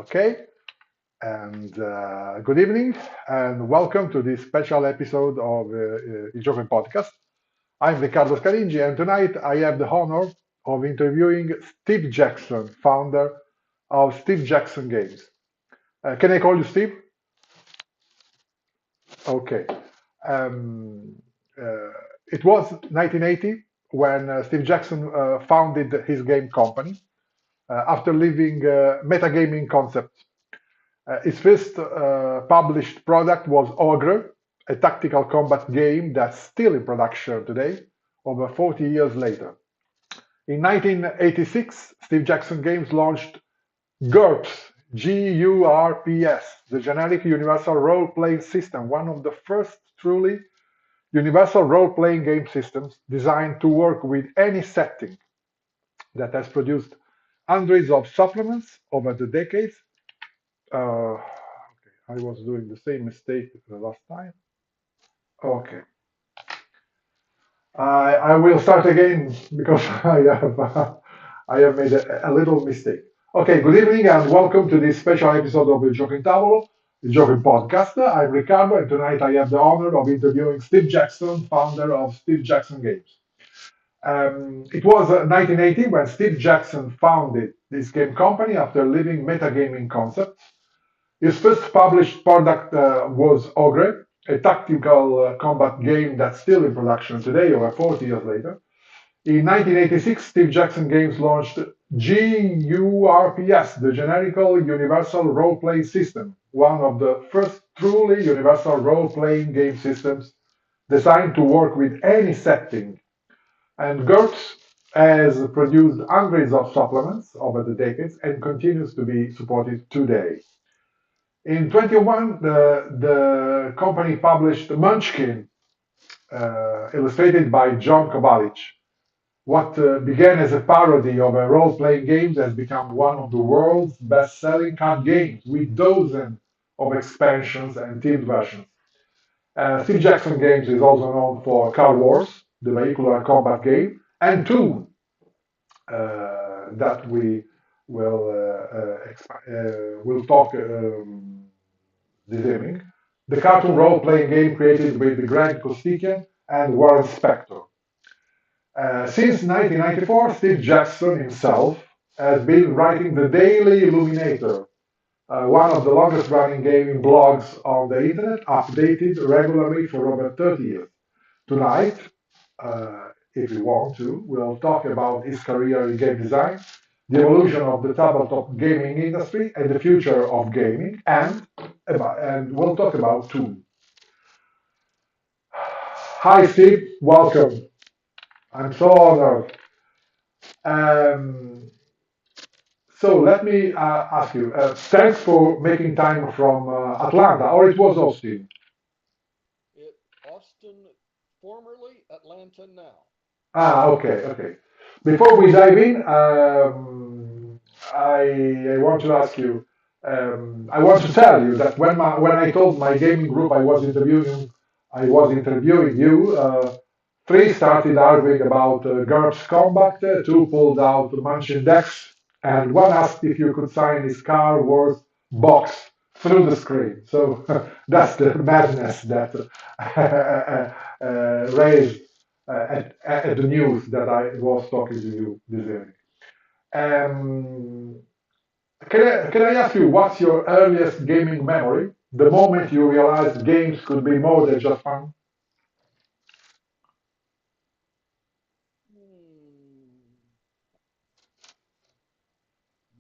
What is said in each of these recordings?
Okay, and good evening, and welcome to this special episode of Il Gioco in Podcast. I'm Riccardo Scaringi, and tonight I have the honor of interviewing Steve Jackson, founder of Steve Jackson Games. Can I call you Steve? Okay. Um, uh, it was 1980 when Steve Jackson founded his game company after leaving Metagaming Concepts. His first published product was Ogre, a tactical combat game that's still in production today, over 40 years later. In 1986, Steve Jackson Games launched GURPS, GURPS, the Generic Universal RolePlaying System, one of the first truly universal role-playing game systems designed to work with any setting, that has produced hundreds of supplements over the decades. Okay, I was doing the same mistake the last time. Okay, I will start again because I have made a little mistake. Okay, good evening and welcome to this special episode of Il Gioco in Tavolo, the Joking Podcast. I'm Riccardo, and tonight I have the honor of interviewing Steve Jackson, founder of Steve Jackson Games. It was 1980 when Steve Jackson founded this game company after leaving Metagaming Concepts. His first published product was Ogre, a tactical combat game that's still in production today, over 40 years later. In 1986, Steve Jackson Games launched GURPS, the Generic Universal Role-Playing System, one of the first truly universal role-playing game systems designed to work with any setting. And GURPS has produced hundreds of supplements over the decades and continues to be supported today. In 21, the company published Munchkin, illustrated by John Kovalic. What began as a parody of a role-playing game has become one of the world's best-selling card games, with dozens of expansions and themed versions. Steve Jackson Games is also known for Card Wars, the vehicular combat game, and Toon, that we will talk this evening. The cartoon role-playing game created with Greg Costikyan and Warren Spector. Since 1994, Steve Jackson himself has been writing the Daily Illuminator, one of the longest-running gaming blogs on the internet, updated regularly for over 30 years. Tonight, if you want to, we'll talk about his career in game design, the evolution of the tabletop gaming industry, and the future of gaming, and we'll talk about Toon. Hi, Steve. Welcome. I'm so honored. Um, so let me ask you. Thanks for making time from Atlanta, or it was Austin. Austin, formerly Atlanta now. Okay, okay. Before we dive in, I want to ask you. I want to tell you that when I told my gaming group I was interviewing you. Three started arguing about GURPS combat, two pulled out Munchkin decks, and one asked if you could sign his Star Wars box through the screen. So that's the madness that raised at the news that I was talking to you this evening. Um, can I ask you, what's your earliest gaming memory? The moment you realized games could be more than just fun? Hmm.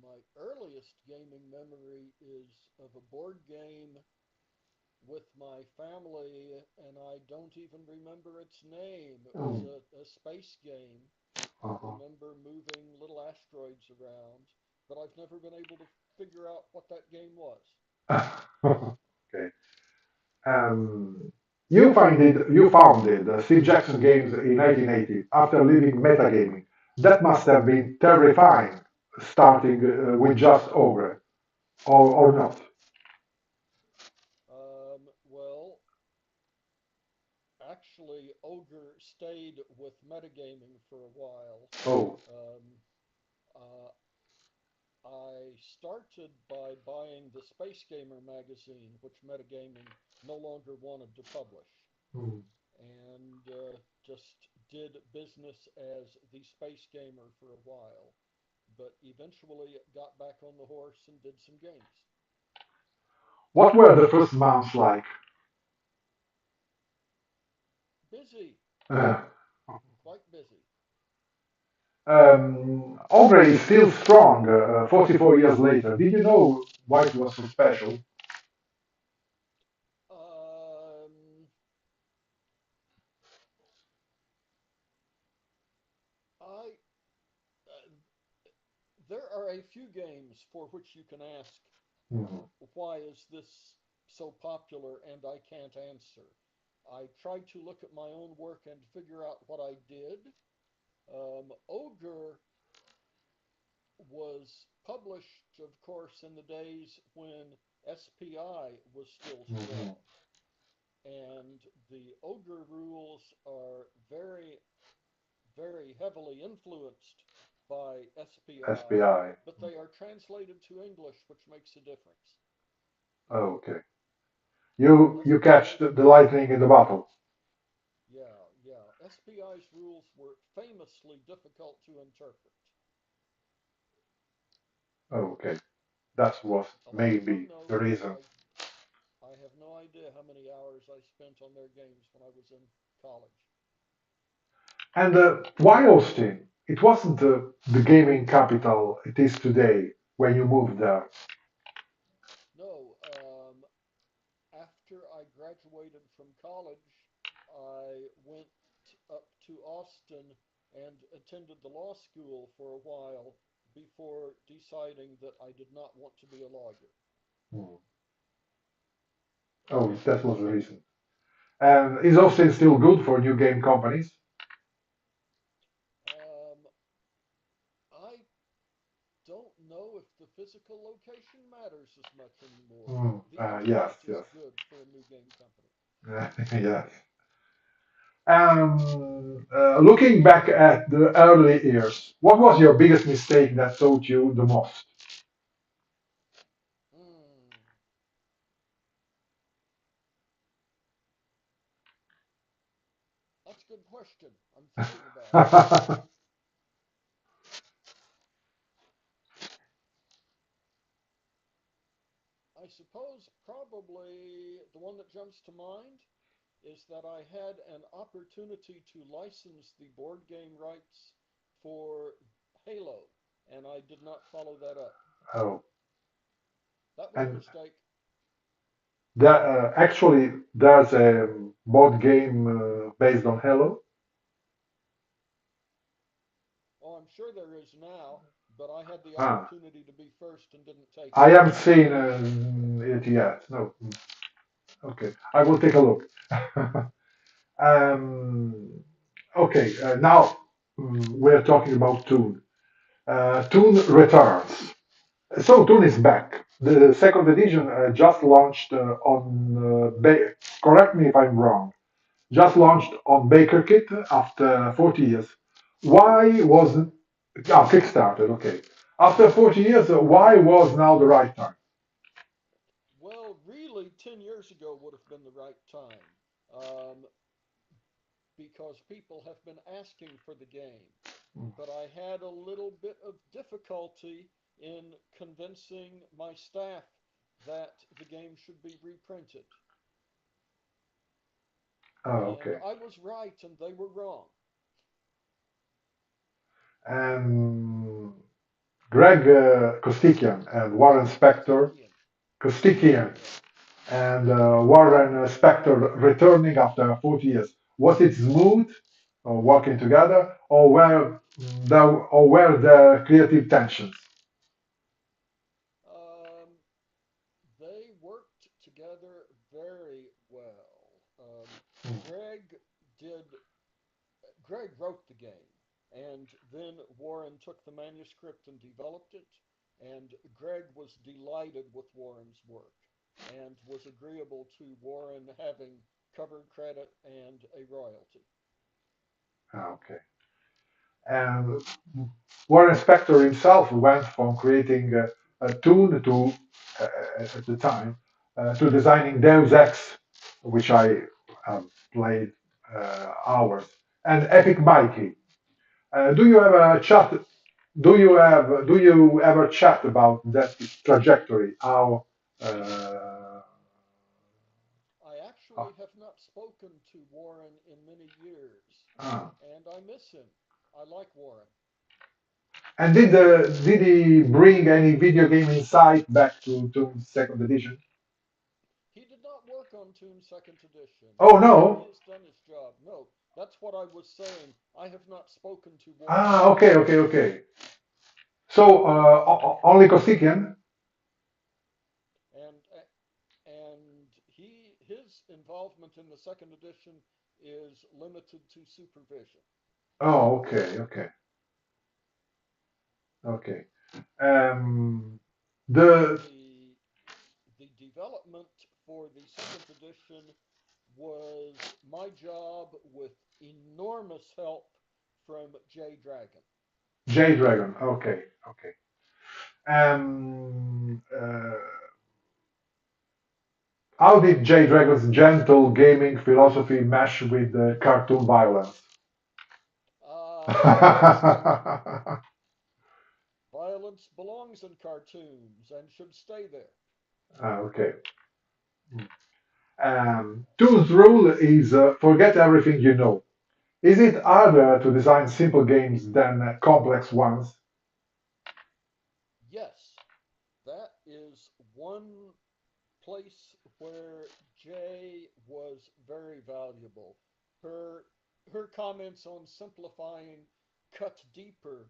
My earliest gaming memory is of a board game with my family, and I don't even remember its name. It was Hmm. a space game. I Uh-huh. remember moving little asteroids around, but I've never been able to figure out what that game was. Okay. Um, you founded Steve Jackson Games in 1980 after leaving Metagaming. That must have been terrifying, starting with just Ogre, or not. Well, actually, Ogre stayed with metagaming for a while. Oh, Um, uh, I started by buying the Space Gamer magazine, which Metagaming no longer wanted to publish, Mm. and just did business as the Space Gamer for a while, but eventually got back on the horse and did some games. What were the first months like? Busy, Uh, quite busy. Ogre is still strong 44 years later. Did you know why it was so special? Um, I There are a few games for which you can ask, Mhm. why is this so popular, and I can't answer. I tried to look at my own work and figure out what I did. Ogre was published, of course, in the days when SPI was still Mhm. strong. And the Ogre rules are very, very heavily influenced by SPI, SPI. but they are translated to English, which makes a difference. Oh, okay. You catch SPI's the rules, lightning in the bottle. yeah, yeah, SPI's rules were famously difficult to interpret. Oh, okay. That was A lot of fun maybe though. the reason. I have no idea how many hours I spent on their games when I was in college. And why Austin? It wasn't the gaming capital it is today when you moved there. No, after I graduated from college, I went up to Austin and attended the law school for a while before deciding that I did not want to be a lawyer. Hmm. Oh, that was the reason. And is Austin still good for new game companies? Um, I don't know if the physical location matters as much anymore. Hmm. The Yes, internet is yes. good for a new game company. Yes. Looking back at the early years, what was your biggest mistake that taught you the most? Hmm, that's a good question. I'm thinking about it. I suppose probably the one that jumps to mind is that I had an opportunity to license the board game rights for Halo, and I did not follow that up. Oh, That was a and mistake. that actually there's a board game based on Halo. Oh, I'm sure there is now, but I had the Ah, opportunity to be first and didn't take I it. haven't seen it yet. No. Okay, I will take a look. um, okay, now we're talking about Toon. Toon returns. So Toon is back. The second edition just launched correct me if I'm wrong. Just launched on Baker Kit after 40 years. Why wasn't Kickstarted? Okay. After 40 years, why was now the right time? Well, really, 10 years ago would have been the right time, um, because people have been asking for the game. But I had a little bit of difficulty in convincing my staff that the game should be reprinted. Oh, And okay. I was right and they were wrong. And Greg Costikyan and Warren Spector, Costikyan. Costikyan Yeah. and Warren Spector returning after 40 years. Was it smooth working together, or were there creative tensions? Um, they worked together very well. Greg did Greg wrote the game, and then Warren took the manuscript and developed it, and Greg was delighted with Warren's work and was agreeable to Warren having cover credit and a royalty. Okay. And Warren Spector himself went from creating a Toon to, at the time, to designing Deus Ex, which I played hours, and Epic Mikey. Do you ever chat? Do you ever chat about that trajectory? How? Uh, I actually have not spoken to Warren in many years, ah. and I miss him. I like Warren. And did he bring any video game insight back to second edition? He did not work on Toon Second Edition. Oh He no! has done his job. No, that's what I was saying. I have not spoken to Warren. Ah, okay, okay, okay. So only Costikyan? And his involvement in the second edition is limited to supervision. Oh, okay, okay, okay. Um, the The development for the second edition was my job with enormous help from Jay Dragon. J Dragon. Okay, okay. How did J Dragon's gentle gaming philosophy mesh with the cartoon violence? Simple. Violence belongs in cartoons and should stay there. Okay. Toon's rule is forget everything you know. Is it harder to design simple games than complex ones? Yes, that is one place where Jay was very valuable. Her her comments on simplifying cut deeper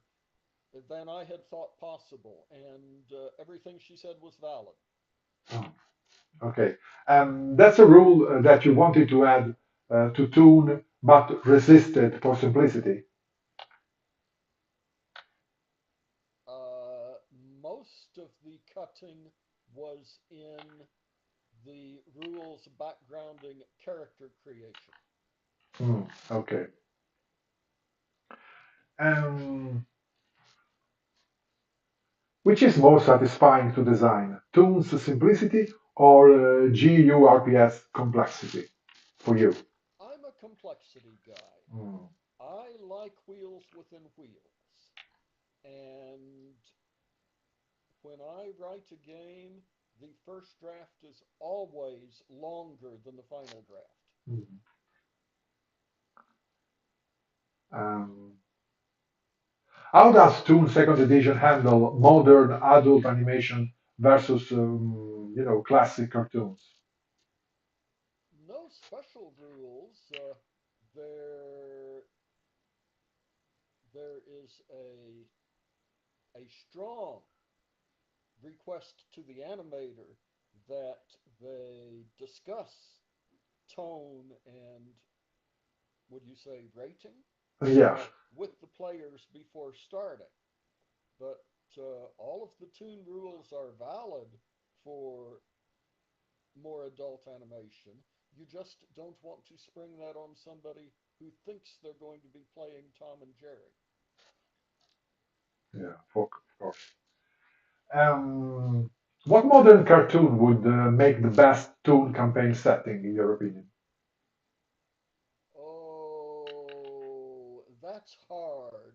than I had thought possible, and everything she said was valid. Oh, okay. That's a rule that you wanted to add to Toon, but resisted for simplicity. Uh, Most of the cutting was in the rules backgrounding character creation. Hmm, okay. Um, which is more satisfying to design, Toon's simplicity or GURPS complexity for you? I'm a complexity guy. Hmm, I like wheels within wheels. And when I write a game, the first draft is always longer than the final draft. hmm. Um, how does Toon Second Edition handle modern adult animation versus classic cartoons? No special rules. There, there is a strong request to the animator that they discuss tone and, would you say, rating Yes. with the players before starting. But all of the Toon rules are valid for more adult animation. You just don't want to spring that on somebody who thinks they're going to be playing Tom and Jerry. Yeah, of course. Um, what modern cartoon would make the best Toon campaign setting, in your opinion? Oh, that's hard.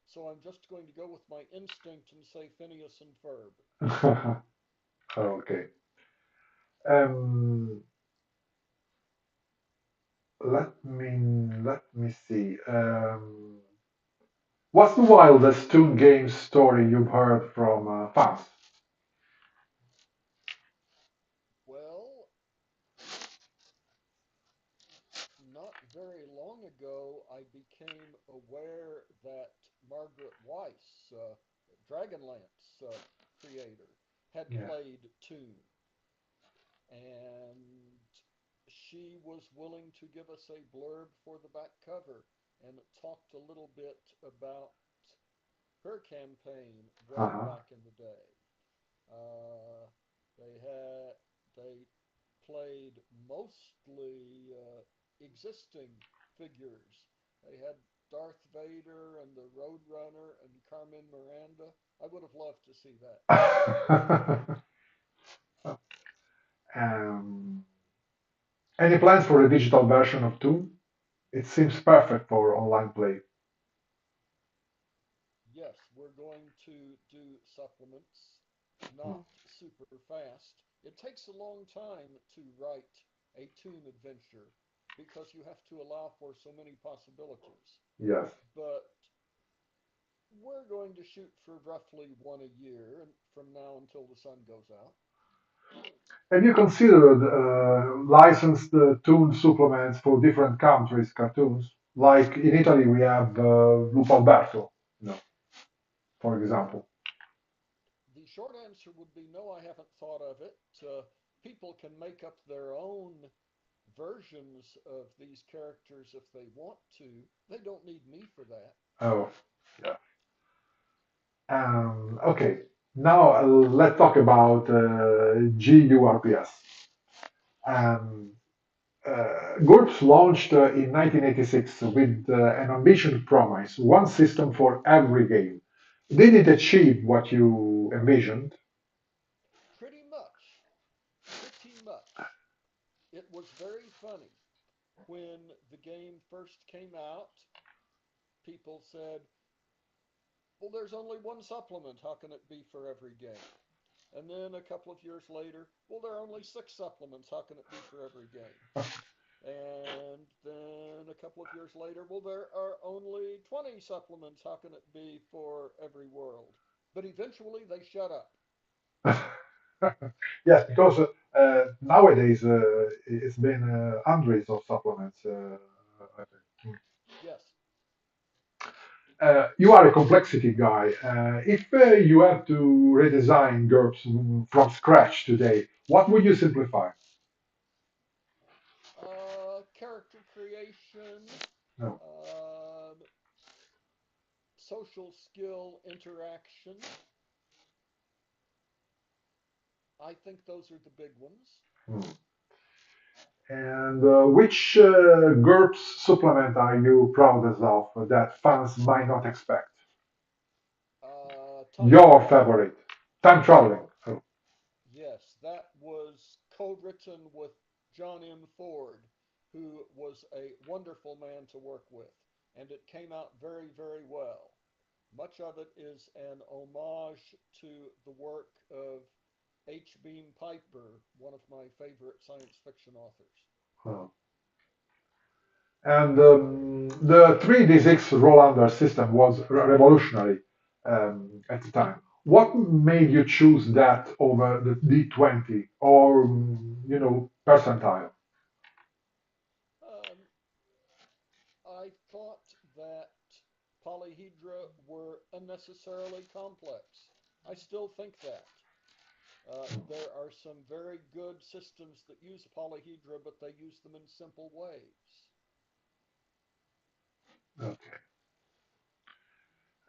So I'm just going to go with my instinct and say Phineas and Ferb. Okay. Um, let me see. What's the wildest Toon game story you've heard from fans? Well, not very long ago, I became aware that Margaret Weiss, Dragonlance creator, had Yeah. played Toon, and she was willing to give us a blurb for the back cover and talked a little bit about her campaign way Uh-huh. back in the day. Uh, they played mostly existing figures. They had Darth Vader and the Roadrunner and Carmen Miranda. I would have loved to see that. um, any plans for a digital version of Toon? It seems perfect for online play. Yes, we're going to do supplements, Hmm. not super fast. It takes a long time to write a Toon adventure because you have to allow for so many possibilities. Yes. But we're going to shoot for roughly one a year and from now until the sun goes out. Have you considered licensed Toon supplements for different countries' cartoons? Like in Italy, we have Lupo Alberto, you know, for example. The short answer would be no, I haven't thought of it. People can make up their own versions of these characters if they want to. They don't need me for that. Oh, yeah. Okay. Now let's talk about GURPS. Um, GURPS launched in 1986 with an ambitious promise: one system for every game. Did it achieve what you envisioned? Pretty much. Pretty much. It was very funny. When the game first came out, people said, well, there's only one supplement. How can it be for every game? And then a couple of years later, well, there are only six supplements. How can it be for every game? And then a couple of years later, well, there are only 20 supplements. How can it be for every world? But eventually they shut up. Yes, because nowadays it's been hundreds of supplements. I think. Yes. You are a complexity guy. If you had to redesign GURPS from scratch today, what would you simplify? Character creation, No. um, social skill interaction. I think those are the big ones. Hmm. And which GURPS supplement are you proudest of that fans might not expect? Time Your traveling. favorite? Time traveling. Oh. Yes, that was co written with John M. Ford, who was a wonderful man to work with, and it came out very, very well. Much of it is an homage to the work of H. Beam Piper, one of my favorite science fiction authors. Oh. And the 3D6 roll-under system was revolutionary at the time. What made you choose that over the D20 or, percentile? Um, I thought that polyhedra were unnecessarily complex. I still think that. There are some very good systems that use polyhedra, but they use them in simple ways. Okay.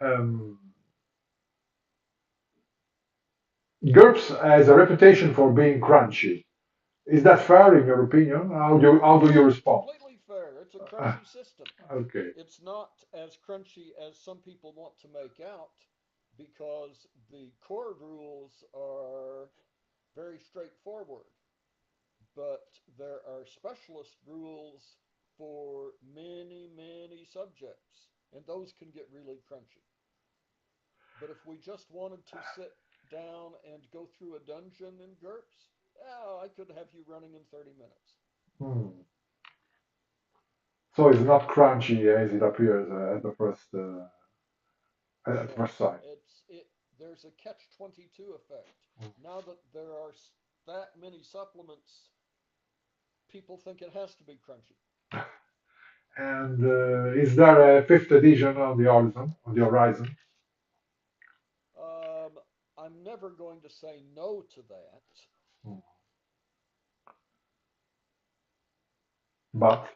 Um, GURPS has a reputation for being crunchy. Is that fair in your opinion? How do you It's respond? completely fair. It's a Uh, crunchy system. okay. It's not as crunchy as some people want to make out because the core rules are very straightforward, but there are specialist rules for many, many subjects, and those can get really crunchy. But if we just wanted to sit down and go through a dungeon in GURPS, yeah, I could have you running in 30 minutes. Hmm. So it's not crunchy as it appears at the first Yes, sight. there's a catch 22 effect. Now that there are that many supplements, people think it has to be crunchy. And is there a fifth edition on the horizon? On the horizon? Um, I'm never going to say no to that, Hmm. But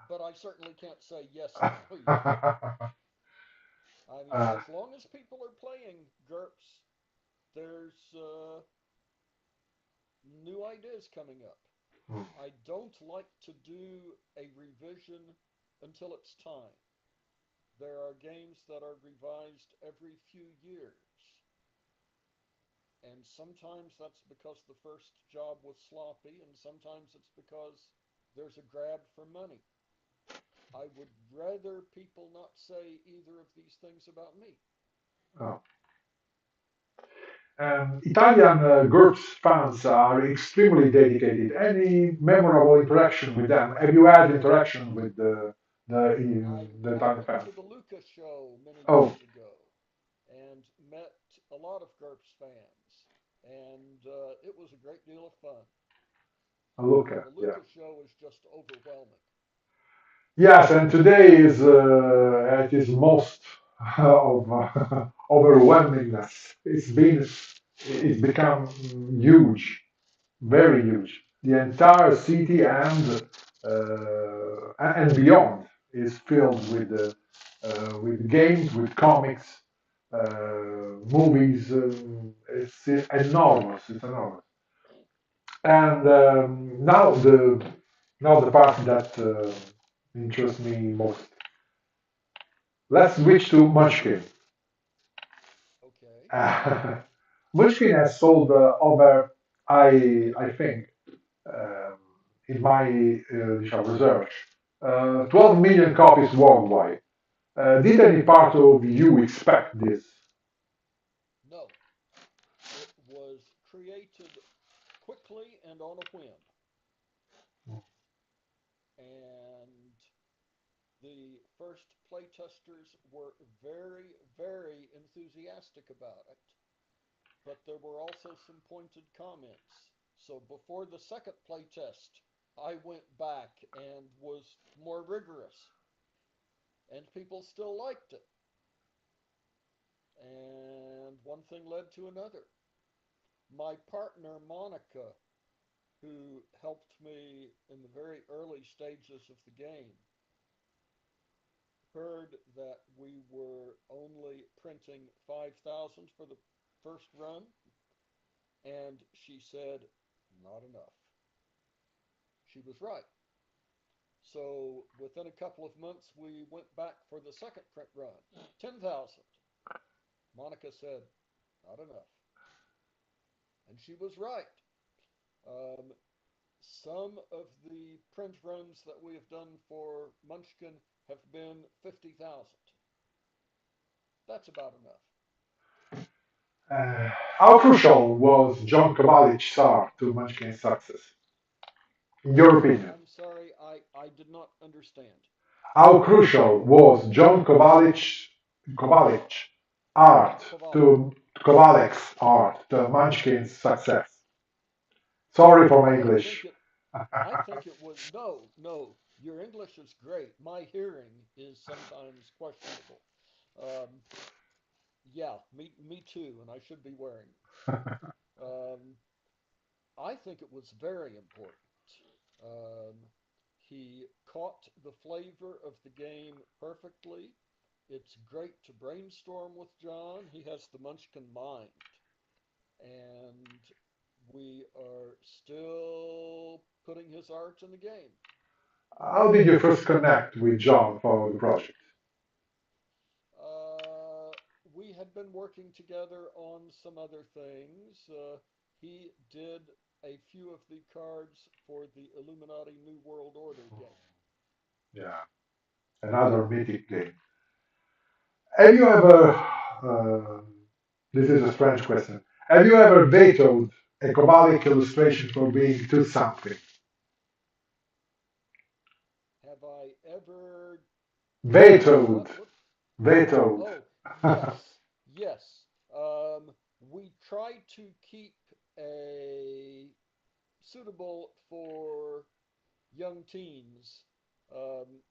but I certainly can't say yes now either. uh, I mean, as long as people are playing GURPS, there's new ideas coming up. hmm. I don't like to do a revision until it's time. There are games that are revised every few years, and sometimes that's because the first job was sloppy, and sometimes it's because there's a grab for money. I would rather people not say either of these things about me. Oh. Italian GURPS fans are extremely dedicated. Any memorable interaction with them? Have you had interaction with the I Italian went fans? to the Lucas show many Oh, years ago and met a lot of GURPS fans, and it was a great deal of fun. Luca, The yeah. Lucas show is just overwhelming. Yes, and today is at its most of overwhelmingness. It's become huge, very huge. The entire city and beyond is filled with games, with comics, movies. It's enormous. It's enormous. And now the part that interests me most. Let's switch to Munchkin. Okay. Munchkin has sold over, I think, um, in my research, 12 million copies worldwide. Did any part of you expect this? No, it was created quickly and on a whim, and the first playtesters were very, very enthusiastic about it, but there were also some pointed comments. So before the second playtest, I went back and was more rigorous, and people still liked it. And one thing led to another. My partner, Monica, who helped me in the very early stages of the game, heard that we were only printing 5,000 for the first run, and she said, not enough. She was right. So within a couple of months, we went back for the second print run, 10,000. Monica said, not enough. And she was right. Um, some of the print runs that we have done for Munchkin have been 50,000. That's about enough. Uh, how crucial was John Kovalic's art to Munchkin's success, in your opinion? I'm sorry, I did not understand. How crucial was John Kovalic's art Kovalic. to Kovalic's art to Munchkin's success? Sorry for my I think English. it I think it was no, no. Your English is great. My hearing is sometimes questionable. Um, yeah, me too, and I should be wearing them. I think it was very important. Um, he caught the flavor of the game perfectly. It's great to brainstorm with John. He has the Munchkin mind, and we are still putting his art in the game. How did you first connect with John for the project? Uh, we had been working together on some other things. He did a few of the cards for the Illuminati New World Order game. Yeah, another mythic game. Have you ever, this is a strange question, have you ever vetoed a Kovalic illustration for being too something? Have I ever done Vetoed, what? What? vetoed. Oh, yes, yes. We try to keep a suitable for young teens um,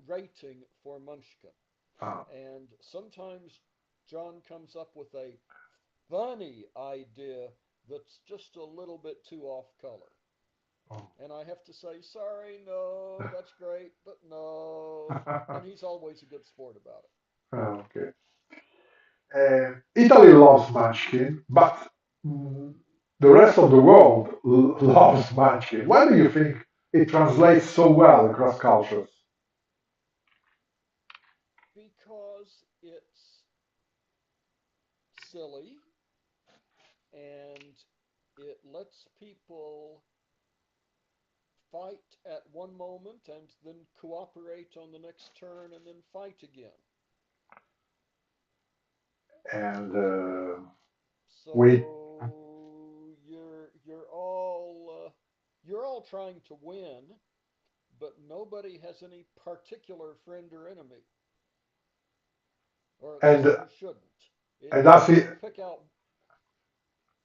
rating for Munchkin. Ah, And sometimes John comes up with a funny idea that's just a little bit too off color. oh. And I have to say, sorry, no, that's great, but no. And he's always a good sport about it. Okay. Italy loves Munchkin, but mm, the rest of the world loves Munchkin. Why do you think it translates so well across cultures? silly, and it lets people fight at one moment and then cooperate on the next turn and then fight again. And we So you're all trying to win, but nobody has any particular friend or enemy, or at and least you shouldn't. and If that's you it. pick out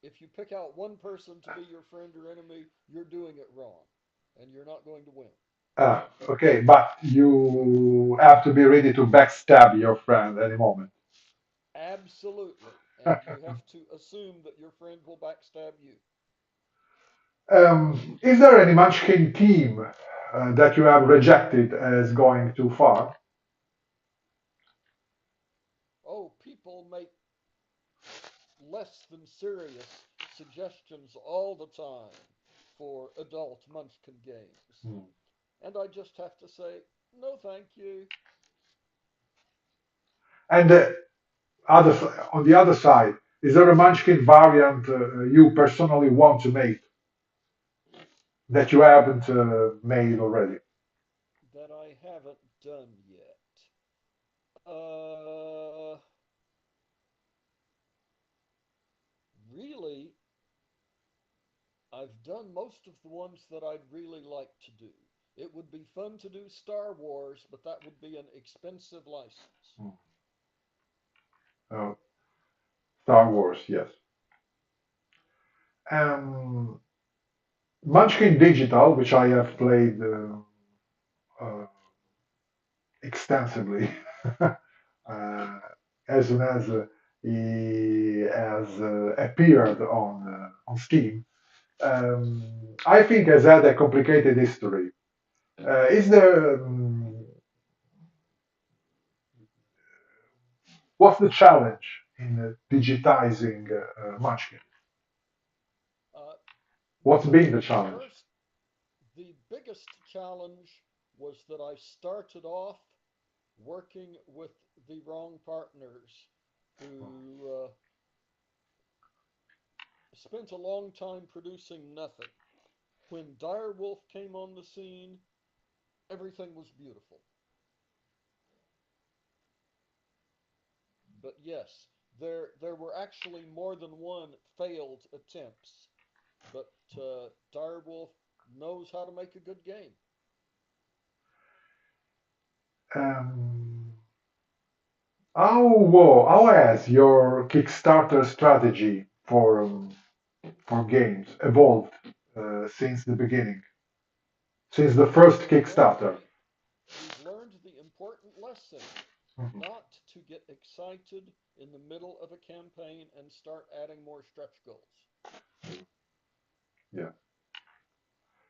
if you pick out one person to be your friend or enemy, you're doing it wrong, and you're not going to win. Okay, but you have to be ready to backstab your friend any moment. Absolutely, and you have to assume that your friend will backstab you. Is there any Munchkin team that you have rejected as going too far? Oh, people make less than serious suggestions all the time for adult Munchkin games. Hmm. And I just have to say, no, thank you. And on the other side, is there a Munchkin variant you personally want to make that you haven't made already? That I haven't done yet. Uh, Really, I've done most of the ones that I'd really like to do. It would be fun to do Star Wars, but that would be an expensive license. Hmm. Uh, Star Wars, yes. Um, Munchkin Digital, which I have played uh, extensively, as soon as he has appeared on Steam, I think has had a complicated history. Is there what's the challenge in digitizing Munchkin? Uh, What's been the the challenge? first, the biggest challenge was that I started off working with the wrong partners who spent a long time producing nothing. When Direwolf came on the scene, everything was beautiful. But yes, there were actually more than one failed attempts. But Direwolf knows how to make a good game. Um, how has your Kickstarter strategy for games evolved since the beginning, since the first We've learned Kickstarter? the we've learned the important lesson Mhm. not to get excited in the middle of a campaign and start adding more stretch goals. Yeah.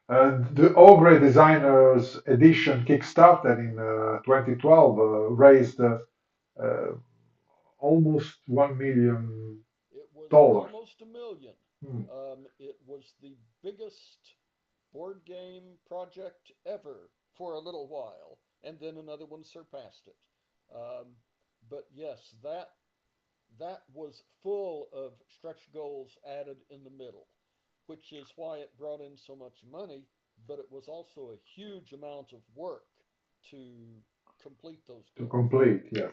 The Ogre Designers Edition Kickstarter in 2012 raised uh, almost It was $1 million. almost a million. Hmm. It was the biggest board game project ever for a little while, and then another one surpassed it. Um, but yes, that was full of stretch goals added in the middle, which is why it brought in so much money, but it was also a huge amount of work to complete those To goals. complete, yes.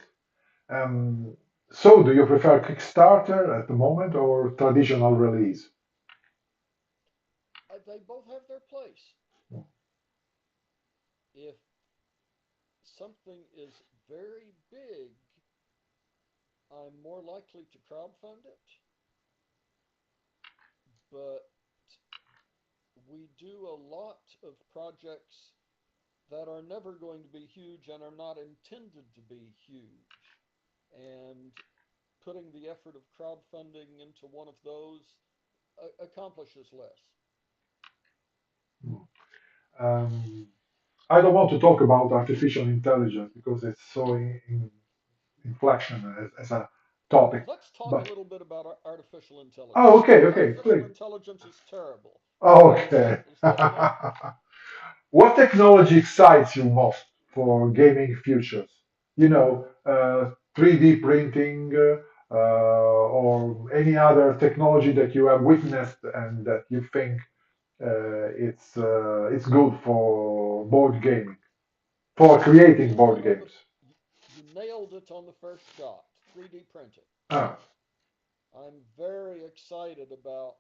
Um, so, do you prefer Kickstarter at the moment or traditional release? They both have their place. If something is very big, I'm more likely to crowdfund it, but we do a lot of projects that are never going to be huge and are not intended to be huge. And putting the effort of crowdfunding into one of those accomplishes less. Hmm. Um, I don't want to talk about artificial intelligence because it's so in inflection as a topic. Let's talk a But little bit about artificial oh, intelligence. okay, okay, Artificial please. intelligence is terrible. Okay. Let's go. What technology excites you most for gaming futures? 3D printing, or any other technology that you have witnessed and that you think it's good for board gaming, for creating Well, board games. you nailed it on the first shot. 3D printing. Ah, I'm very excited about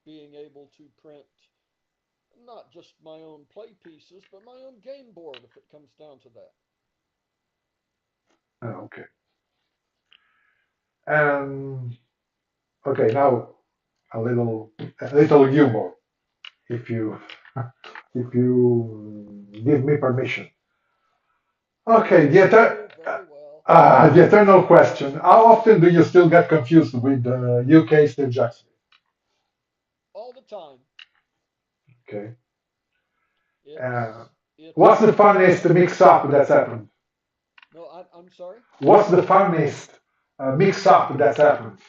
being able to print not just my own play pieces, but my own game board if it comes down to that. okay. Um, okay, now a little humor, if you if you give me permission. Okay, Oh, very well. the eternal question: how often do you still get confused with UK Steve Jackson? All the time. Okay. Uh, what's It's the funniest mix-up that's happened? no, I'm sorry. What's the funniest mix-up that's happened?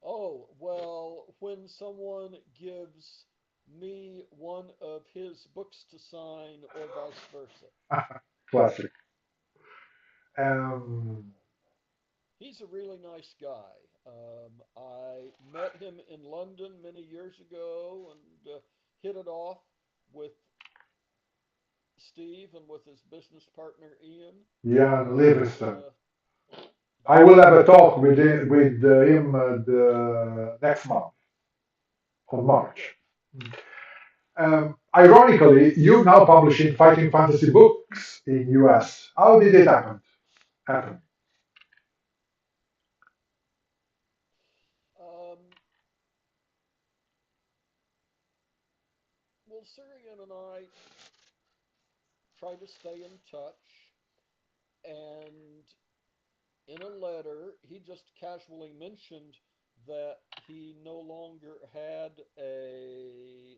Oh, well, when someone gives me one of his books to sign or vice versa. Classic. Um, He's a really nice guy. I met him in London many years ago and hit it off with Steve and with his business partner Ian. Jan And Livingston. I yeah, will have a talk with him the next month of good. March. Ironically, you're now publishing fighting fantasy books in US. How did it happen? Um, well, Syrian and I try to stay in touch, and in a letter, he just casually mentioned that he no longer had a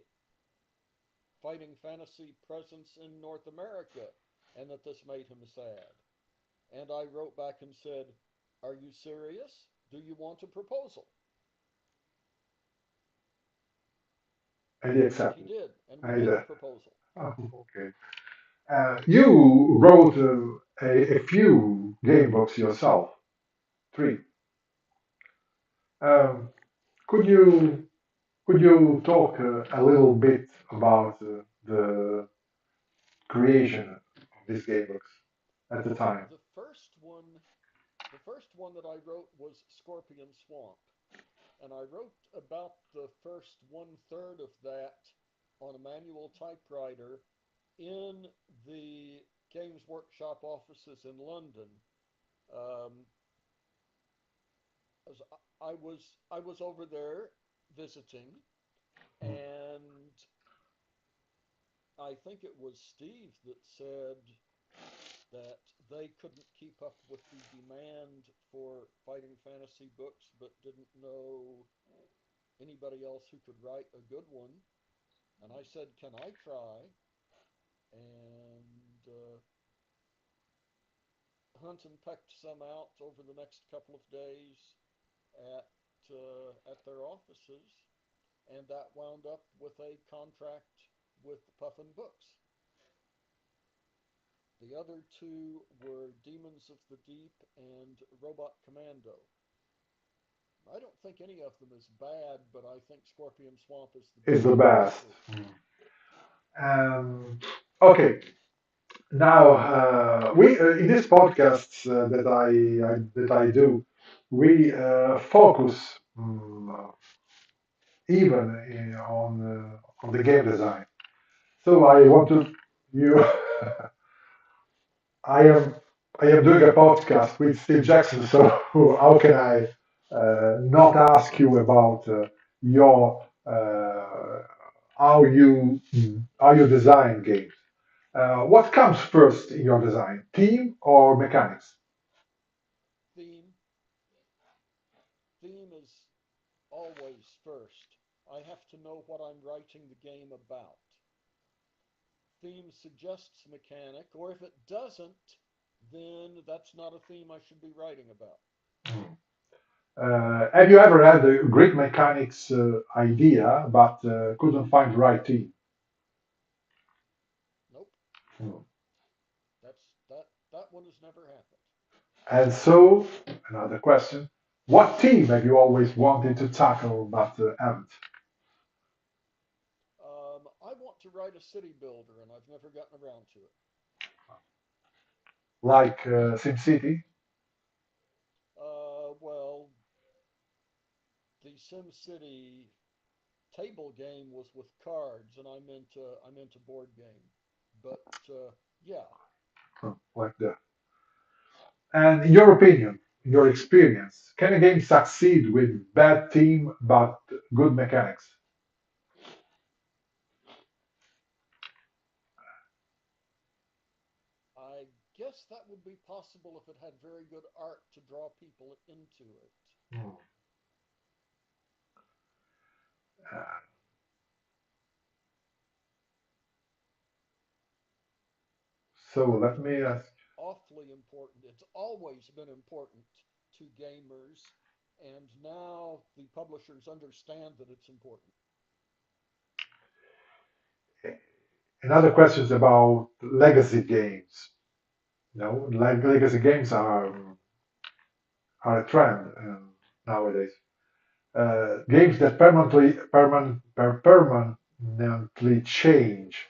fighting fantasy presence in North America and that this made him sad. And I wrote back and said, "Are you serious? Do you want a proposal?" And he And he accepted. did, and we And he made the did. proposal. Oh, okay. You wrote a few game books yourself, three. Um, could you could you talk a little bit about the creation of these game books at the time? The first one, the first one that I wrote was Scorpion Swamp, and I wrote about the first one third of that on a manual typewriter in the Games Workshop offices in London. Um, as I was over there visiting, and I think it was Steve that said that they couldn't keep up with the demand for fighting fantasy books, but didn't know anybody else who could write a good one. And I said, "Can I try?" And hunt and pecked some out over the next couple of days at their offices, and that wound up with a contract with Puffin Books. The other two were Demons of the Deep and Robot Commando. I don't think any of them is bad, but I think Scorpion Swamp is the Is the best of the best. two. Um, okay, now we in this podcast that I do, we focus even on the game design. So I want to you. I am I am doing a podcast with Steve Jackson, so how can I not ask you about your how you design games? What comes first in your design, theme or mechanics? Theme. Theme is always first. I have to know what I'm writing the game about. Theme suggests mechanic, or if it doesn't, then that's not a theme I should be writing about. Have you ever had a Greek mechanics idea but couldn't find the right team? Nope. Hmm. That one has never happened. And so, another question. What team have you always wanted to tackle but haven't? I want to write a city builder, and I've never gotten around to it. Like SimCity? Well, the SimCity table game was with cards, and I'm into board game. But yeah, Like that. And in your opinion, in your experience, can a game succeed with bad team but good mechanics? I guess that would be possible if it had very good art to draw people into it. Hmm. Uh, so let me ask. Awfully important. It's always been important to gamers, and now the publishers understand that it's important. Another question is about legacy games. Legacy games are a trend nowadays. Games that permanently change,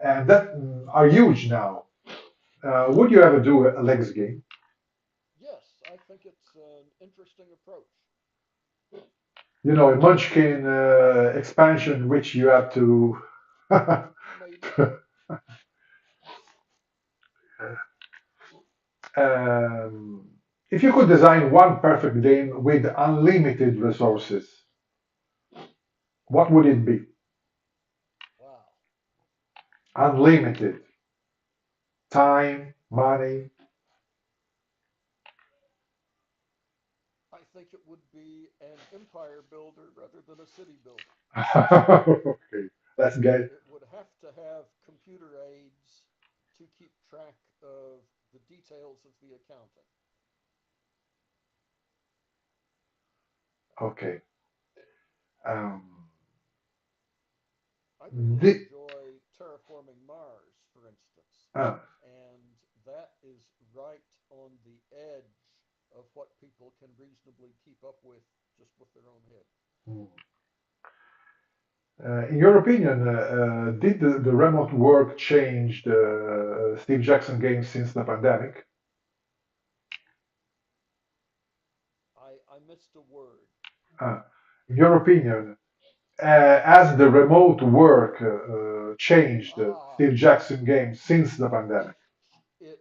and that are huge now. Would you ever do a legacy game? Yes, I think it's an interesting approach. You know, a Munchkin expansion, which you have to. Maybe. um, if you could design one perfect game with unlimited resources, what would it be? Wow. Unlimited time, money. I think it would be an empire builder rather than a city builder. Okay, let's get. It would have to have computer aids to keep track of the details of the accounting. Okay. Um, I really the, enjoy terraforming Mars, for instance, uh, and that is right on the edge of what people can reasonably keep up with just with their own head. in your opinion, did the remote work change the Steve Jackson games since the pandemic? I missed a word. Uh, in your opinion, has the remote work changed Ah, Steve Jackson games since the pandemic? it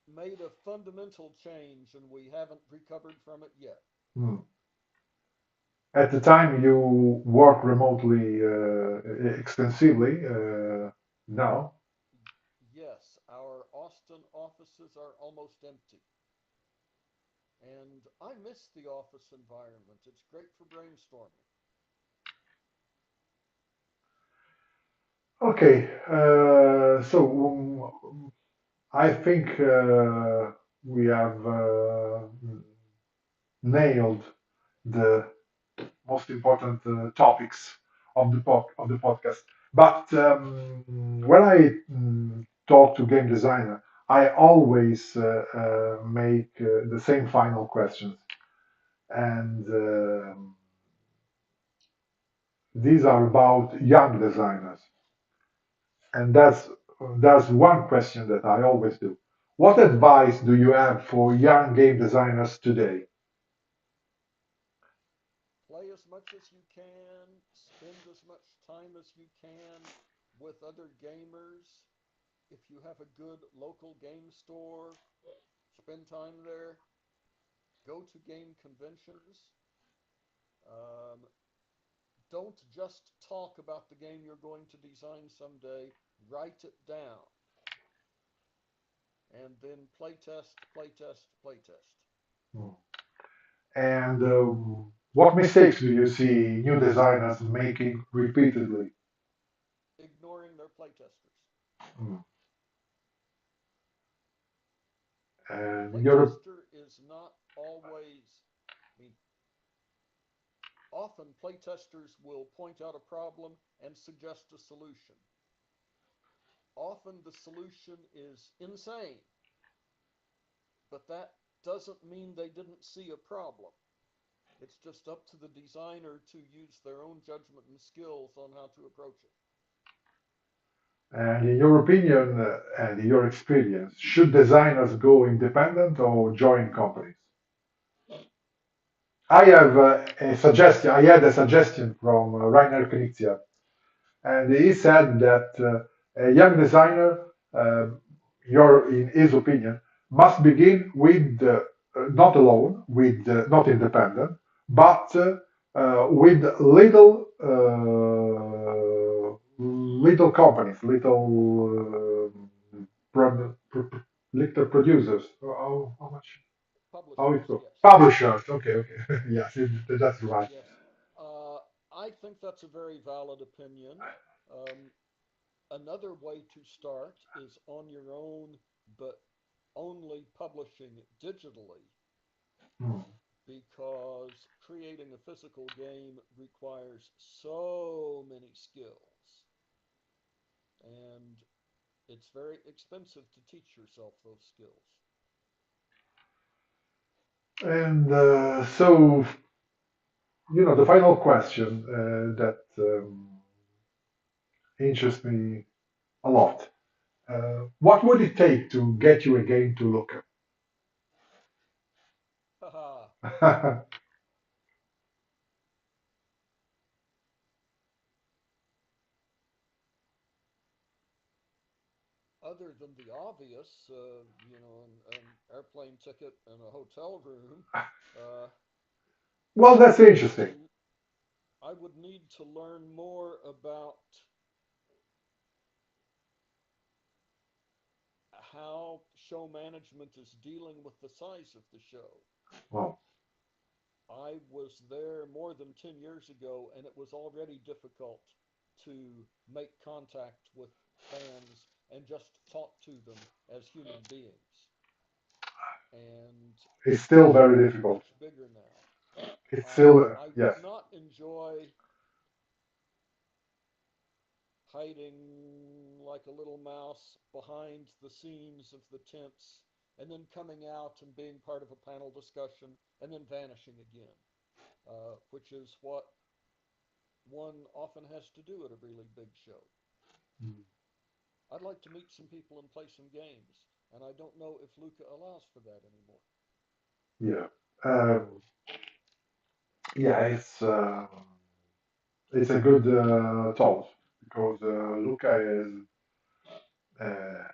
made a fundamental change, and we haven't recovered from it yet. Hmm. At the time, you work remotely extensively. Now, Yes, our Austin offices are almost empty, and I miss the office environment. It's great for brainstorming. okay. I think we have nailed the most important topics of the podcast. But when I talk to game designer, I always make the same final questions, and these are about young designers. And that's one question that I always do. What advice do you have for young game designers today? Play as much as you can, spend as much time as you can with other gamers. If you have a good local game store, spend time there. Go to game conventions. Um, don't just talk about the game you're going to design someday, write it down, and then playtest, playtest, playtest. And what mistakes do you see new designers making repeatedly? Ignoring their playtesters. Mm. The And you're playtester is not always, I mean, often playtesters will point out a problem and suggest a solution. Often the solution is insane, but that doesn't mean they didn't see a problem. It's just up to the designer to use their own judgment and skills on how to approach it. And in your opinion and in your experience, should designers go independent or join companies? I have a suggestion. I had a suggestion from Rainer Knizia, and he said that a young designer, uh, in his opinion, must begin with not alone, with not independent, but with little companies, little producers. How much? How it Publishers, goes? yes. Publishers. Okay, okay. Yes, that's right. Yes. Uh, I think that's a very valid opinion. Um, Another way to start is on your own, but only publishing digitally, Hmm. because creating a physical game requires so many skills, and it's very expensive to teach yourself those skills. And so, the final question that interests me a lot. What would it take to get you a game to look Haha. at? Other than the obvious, an airplane ticket and a hotel room, uh, Well, I that's would need interesting. to I would need to learn more about how show management is dealing with the size of the show. Well, I was there more than 10 years ago, and it was already difficult to make contact with fans and just talk to them as human beings. And it's the still show very is difficult. much bigger now. It's still, I yes. would not enjoy hiding like a little mouse behind the scenes of the tents and then coming out and being part of a panel discussion and then vanishing again, which is what one often has to do at a really big show. I'd like to meet some people and play some games, and I don't know if Luca allows for that anymore. Yeah. Um, yeah, it's a good thought because Luca uh,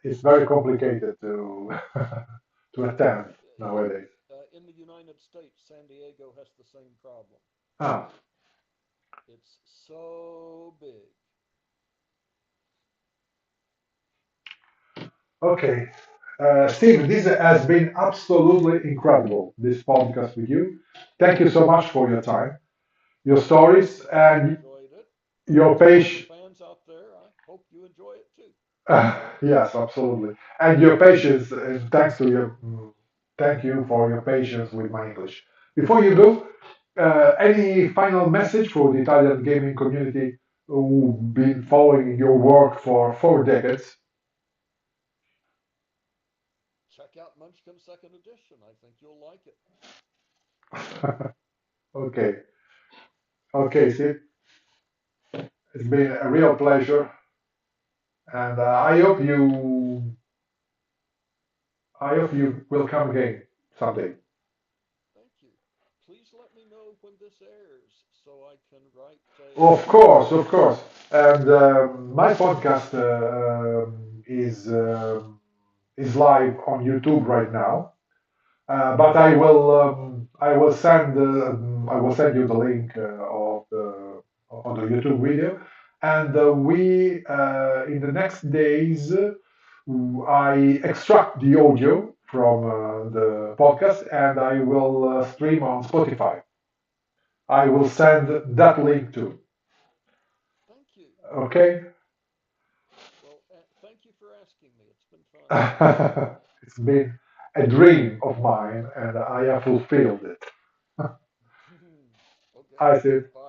it's very complicated to to attend nowadays. In the United States, San Diego has the same problem. Ah, It's so big. okay. Steve, this has been absolutely incredible, this podcast with you. Thank you so much for your time, your I'm stories, glad you and enjoyed it. your To all the patience. fans out there, I hope you enjoy it too. Yes, absolutely. And your patience, and thank you for your patience with my English. Before you go, any final message for the Italian gaming community who've been following your work for 4 decades? Check out Munchkin Second Edition. I think you'll like it. Okay, okay, Steve. It's been a real pleasure, and I hope you will come again someday. Thank you. Please let me know when this airs so I can write a Of course, of review. course. And my podcast is live on YouTube right now. But I will send you the link of the YouTube video, and we in the next days I extract the audio from the podcast and I will stream on Spotify. I will send that link too. Thank you. Okay. Well, thank you for asking me. It's been fun. It's been a dream of mine, and I have fulfilled it. Okay. I said. Bye.